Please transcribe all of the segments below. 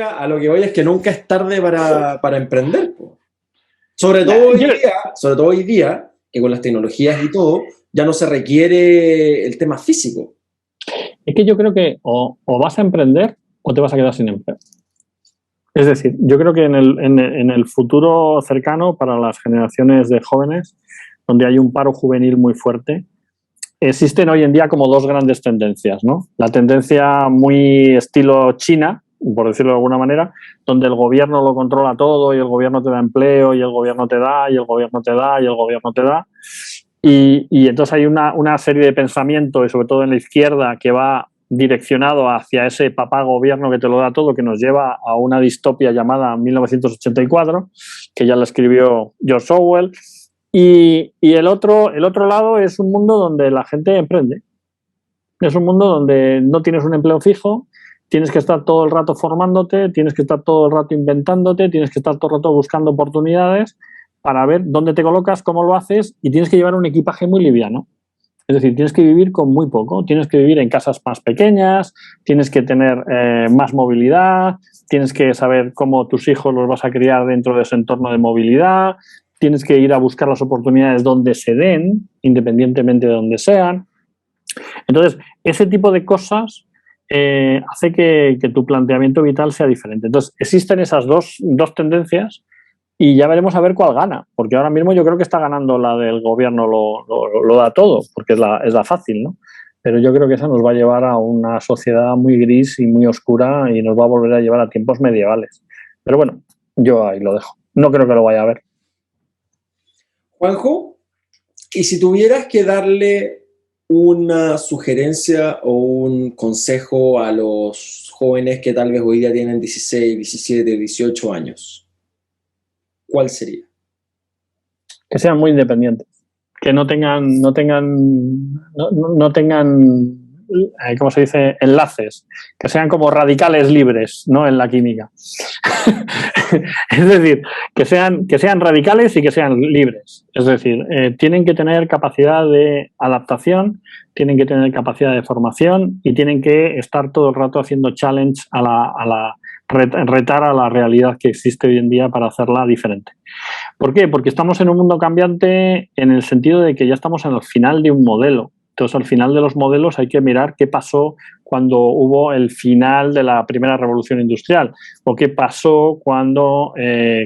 a lo que voy es que nunca es tarde para emprender, po. Sobre todo hoy día, que con las tecnologías y todo, ya no se requiere el tema físico. Es que yo creo que o vas a emprender o te vas a quedar sin empleo. Es decir, yo creo que en el futuro cercano, para las generaciones de jóvenes, donde hay un paro juvenil muy fuerte, existen hoy en día como dos grandes tendencias, ¿no? La tendencia muy estilo China, por decirlo de alguna manera, donde el gobierno lo controla todo y el gobierno te da empleo y el gobierno te da y el gobierno te da y el gobierno te da. Y entonces hay una serie de pensamiento, y sobre todo en la izquierda, que va direccionado hacia ese papá gobierno que te lo da todo, que nos lleva a una distopia llamada 1984, que ya la escribió George Orwell. Y el otro lado es un mundo donde la gente emprende. Es un mundo donde no tienes un empleo fijo, tienes que estar todo el rato formándote, tienes que estar todo el rato inventándote, tienes que estar todo el rato buscando oportunidades para ver dónde te colocas, cómo lo haces, y tienes que llevar un equipaje muy liviano. Es decir, tienes que vivir con muy poco, tienes que vivir en casas más pequeñas, tienes que tener más movilidad, tienes que saber cómo tus hijos los vas a criar dentro de ese entorno de movilidad, tienes que ir a buscar las oportunidades donde se den, independientemente de donde sean. Entonces, ese tipo de cosas hace que tu planteamiento vital sea diferente. Entonces, existen esas dos tendencias y ya veremos a ver cuál gana, porque ahora mismo yo creo que está ganando la del gobierno lo da todo, porque es la fácil, ¿no? Pero yo creo que esa nos va a llevar a una sociedad muy gris y muy oscura y nos va a volver a llevar a tiempos medievales. Pero bueno, yo ahí lo dejo. No creo que lo vaya a ver. Juanjo, y si tuvieras que darle una sugerencia o un consejo a los jóvenes que tal vez hoy día tienen 16, 17, 18 años, ¿cuál sería? Que sean muy independientes, que no tengan, ¿cómo se dice? Enlaces, que sean como radicales libres, ¿no? En la química. Es decir, que sean radicales y que sean libres. Es decir, tienen que tener capacidad de adaptación, tienen que tener capacidad de formación y tienen que estar todo el rato haciendo challenge retar a la realidad que existe hoy en día para hacerla diferente. ¿Por qué? Porque estamos en un mundo cambiante en el sentido de que ya estamos en el final de un modelo. Entonces, al final de los modelos hay que mirar qué pasó cuando hubo el final de la primera revolución industrial, o qué pasó cuando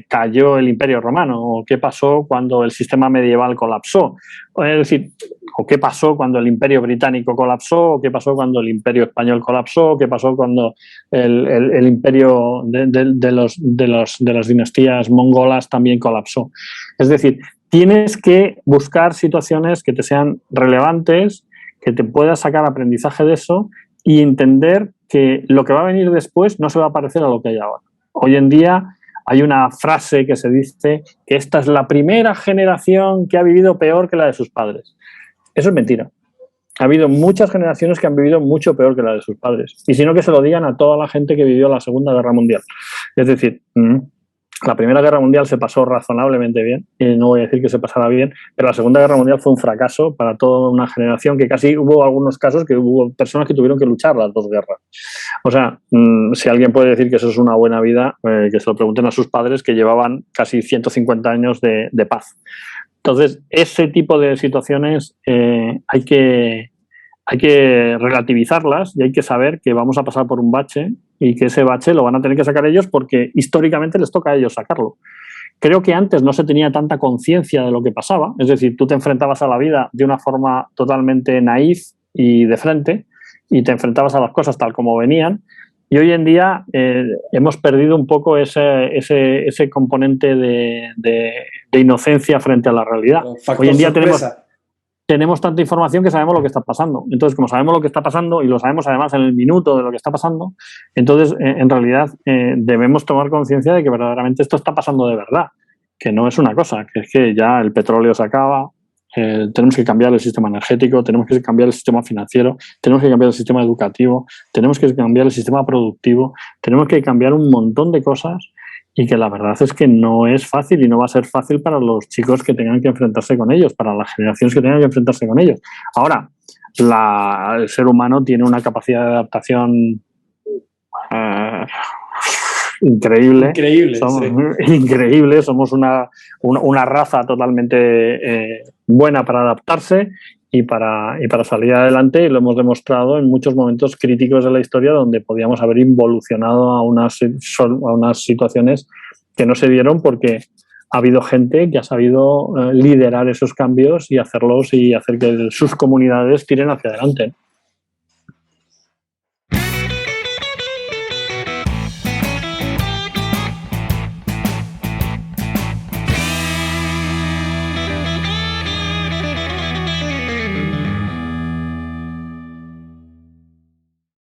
cayó el Imperio Romano, o qué pasó cuando el sistema medieval colapsó. Es decir, o qué pasó cuando el Imperio Británico colapsó, o qué pasó cuando el Imperio Español colapsó, o qué pasó cuando el imperio de las dinastías mongolas también colapsó. Es decir, tienes que buscar situaciones que te sean relevantes, que te puedas sacar aprendizaje de eso y entender que lo que va a venir después no se va a parecer a lo que hay ahora. Hoy en día hay una frase que se dice que esta es la primera generación que ha vivido peor que la de sus padres. Eso es mentira. Ha habido muchas generaciones que han vivido mucho peor que la de sus padres. Y si no, que se lo digan a toda la gente que vivió la Segunda Guerra Mundial. Es decir, la Primera Guerra Mundial se pasó razonablemente bien, y no voy a decir que se pasara bien, pero la Segunda Guerra Mundial fue un fracaso para toda una generación que casi hubo algunos casos que hubo personas que tuvieron que luchar las dos guerras. O sea, si alguien puede decir que eso es una buena vida, que se lo pregunten a sus padres que llevaban casi 150 años de paz. Entonces, ese tipo de situaciones hay que relativizarlas y hay que saber que vamos a pasar por un bache y que ese bache lo van a tener que sacar ellos porque históricamente les toca a ellos sacarlo. Creo que antes no se tenía tanta conciencia de lo que pasaba, es decir, tú te enfrentabas a la vida de una forma totalmente naif y de frente y te enfrentabas a las cosas tal como venían, y hoy en día hemos perdido un poco ese componente de inocencia frente a la realidad. Hoy en día tenemos tanta información que sabemos lo que está pasando. Entonces, como sabemos lo que está pasando y lo sabemos además en el minuto de lo que está pasando, entonces en realidad debemos tomar conciencia de que verdaderamente esto está pasando de verdad, que no es una cosa, que es que ya el petróleo se acaba, tenemos que cambiar el sistema energético, tenemos que cambiar el sistema financiero, tenemos que cambiar el sistema educativo, tenemos que cambiar el sistema productivo, tenemos que cambiar un montón de cosas. Y que la verdad es que no es fácil y no va a ser fácil para los chicos que tengan que enfrentarse con ellos, para las generaciones que tengan que enfrentarse con ellos. Ahora, el ser humano tiene una capacidad de adaptación increíble. Increíble, somos sí. increíbles, somos una raza totalmente buena para adaptarse y para salir adelante, y lo hemos demostrado en muchos momentos críticos de la historia donde podíamos haber involucionado a unas situaciones que no se dieron porque ha habido gente que ha sabido liderar esos cambios y hacerlos y hacer que sus comunidades tiren hacia adelante.